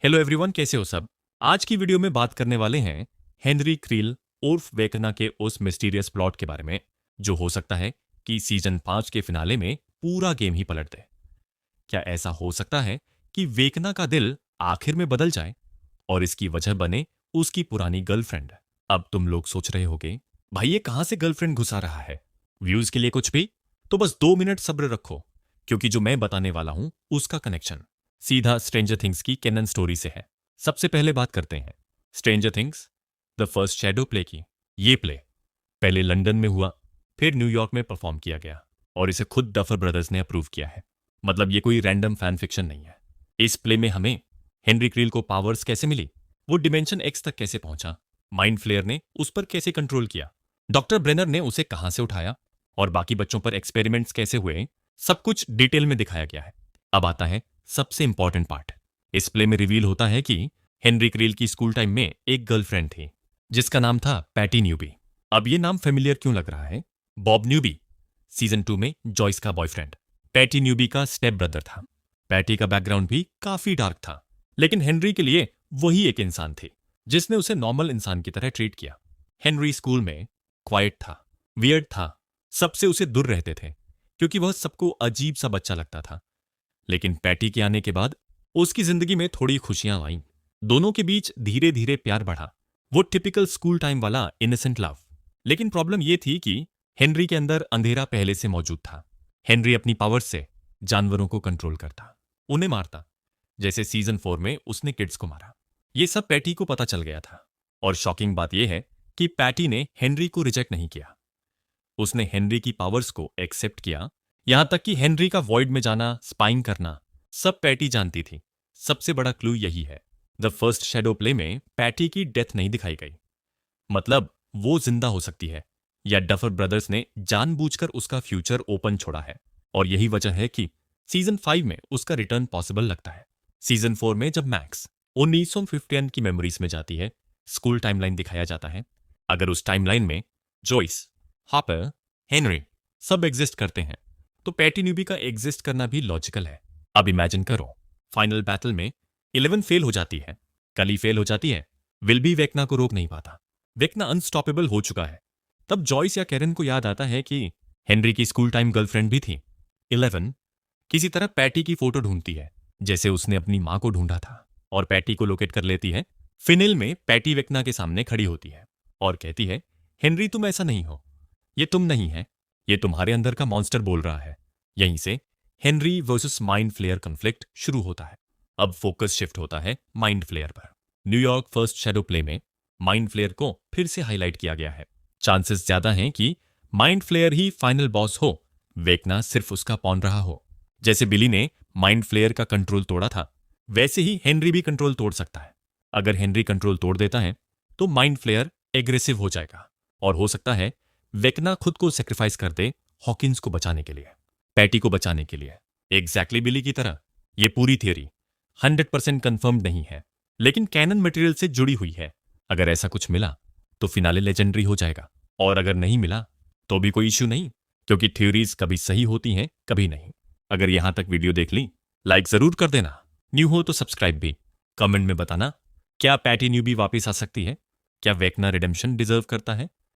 Hello everyone, कैसे हो सब। आज की वीडियो में बात करने वाले हैं हेनरी क्रील उर्फ वेकना के उस मिस्टीरियस प्लॉट के बारे में जो हो सकता है कि सीजन 5 के फिनाले में पूरा गेम ही पलट दे। क्या ऐसा हो सकता है कि वेकना का दिल आखिर में बदल जाए और इसकी वजह बने उसकी पुरानी गर्लफ्रेंड। अब तुम लोग सोच रहे होगे, भाई ये कहां से गर्लफ्रेंड घुसा रहा है, व्यूज के लिए कुछ भी? तो बस 2 मिनट सब्र रखो, क्योंकि जो मैं बताने वाला हूं उसका कनेक्शन सीधा स्ट्रेंजर थिंग्स की कैनन स्टोरी से है। सबसे पहले बात करते हैं stranger things the first shadow play की। ये प्ले पहले लंदन में हुआ, फिर न्यूयॉर्क में परफॉर्म किया गया और इसे खुद डफर ब्रदर्स ने अप्रूव किया है। मतलब ये कोई रैंडम फैन फिक्शन नहीं है। इस प्ले में हमें हेनरी क्रील को पावर्स कैसे मिली, वो डिमेंशन एक्स तक कैसे पहुंचा, माइंड फ्लेयर ने उस पर कैसे कंट्रोल किया, डॉक्टर ब्रेनर ने उसे कहां से उठाया और बाकी बच्चों पर एक्सपेरिमेंट्स कैसे हुए, सब कुछ डिटेल में दिखाया गया है। अब आता है सबसे इंपॉर्टेंट पार्ट। इस प्ले में रिवील होता है कि हेनरी क्रील की स्कूल टाइम में एक गर्लफ्रेंड थी जिसका नाम था पैटी न्यूबी। अब ये नाम फेमिलियर क्यों लग रहा है? बॉब न्यूबी सीजन 2 में जॉयस का बॉयफ्रेंड, पैटी न्यूबी का स्टेप ब्रदर था। पैटी का बैकग्राउंड भी काफी डार्क था, लेकिन हेनरी के लिए वही एक इंसान थी जिसने उसे नॉर्मल इंसान की तरह ट्रीट किया। हेनरी स्कूल में क्वाइट था, वियर्ड था, सबसे उसे दूर रहते थे क्योंकि वह सबको अजीब सा बच्चा लगता था। लेकिन पैटी के आने के बाद उसकी जिंदगी में थोड़ी खुशियां आईं। दोनों के बीच धीरे धीरे प्यार बढ़ा, वो टिपिकल स्कूल टाइम वाला इनोसेंट लव। लेकिन प्रॉब्लम ये थी कि हेनरी के अंदर अंधेरा पहले से मौजूद था। हेनरी अपनी पावर से जानवरों को कंट्रोल करता, उन्हें मारता, जैसे सीजन 4 में उसने किड्स को मारा। ये सब पैटी को पता चल गया था और शॉकिंग बात यह है कि पैटी ने हेनरी को रिजेक्ट नहीं किया। उसने हेनरी की पावर्स को एक्सेप्ट किया, यहां तक कि हेनरी का वॉइड में जाना, स्पाइंग करना, सब पैटी जानती थी। सबसे बड़ा क्लू यही है, द फर्स्ट शैडो प्ले में पैटी की डेथ नहीं दिखाई गई। मतलब वो जिंदा हो सकती है, या डफर ब्रदर्स ने जानबूझकर उसका फ्यूचर ओपन छोड़ा है। और यही वजह है कि सीजन 5 में उसका रिटर्न पॉसिबल लगता है। सीजन 4 में जब मैक्स 1951 की मेमोरीज में जाती है, स्कूल टाइमलाइन दिखाया जाता है। अगर उस टाइमलाइन में जॉयस, हापर, हेनरी सब एग्जिस्ट करते हैं तो पैटी न्यूबी का एग्जिस्ट करना भी लॉजिकल है। अब इमेजिन करो, फाइनल बैटल में 11 फेल हो जाती है, कली फेल हो जाती है, विल भी वेकना को रोक नहीं पाता, वेकना अनस्टॉपेबल हो चुका है। तब जॉयस या कैरन को याद आता है कि हेनरी की स्कूल टाइम गर्लफ्रेंड भी थी। 11 किसी तरह पैटी की फोटो ढूंढती है, जैसे उसने अपनी मां को ढूंढा था, और पैटी को लोकेट कर लेती है। फिनिल में पैटी वेकना के सामने खड़ी होती है और कहती है, हेनरी तुम ऐसा नहीं हो, ये तुम नहीं है, ये तुम्हारे अंदर का मॉन्स्टर बोल रहा है। यहीं से Henry versus Mind Flayer conflict शुरू होता है। अब फोकस शिफ्ट होता है माइंड फ्लेयर पर। न्यूयॉर्क फर्स्ट शैडो प्ले में माइंड फ्लेयर को फिर से हाईलाइट किया गया है। चांसेस ज्यादा हैं कि माइंड फ्लेयर ही फाइनल बॉस हो, वेकना सिर्फ उसका पॉन रहा हो। जैसे बिली ने माइंड फ्लेयर का कंट्रोल तोड़ा था, वैसे ही हेनरी भी कंट्रोल तोड़ सकता है। अगर हेनरी कंट्रोल तोड़ देता है तो माइंड फ्लेयर एग्रेसिव हो जाएगा और हो सकता है वेकना खुद को सेक्रीफाइस कर दे हॉकिंस को बचाने के लिए, पैटी को बचाने के लिए। एग्जैक्टली बिली की तरह। ये पूरी थियोरी 100% कंफर्म्ड नहीं है, लेकिन कैनन मटेरियल से जुड़ी हुई है। अगर ऐसा कुछ मिला तो फिनाले लेजेंडरी हो जाएगा, और अगर नहीं मिला तो भी कोई इश्यू नहीं, क्योंकि थ्योरीज कभी सही होती हैं, कभी नहीं। अगर यहां तक वीडियो देख ली, लाइक जरूर कर देना, न्यू हो तो सब्सक्राइब भी। कमेंट में बताना, क्या पैटी न्यूबी वापस आ सकती है? क्या वेकना रिडेम्पशन डिजर्व करता है?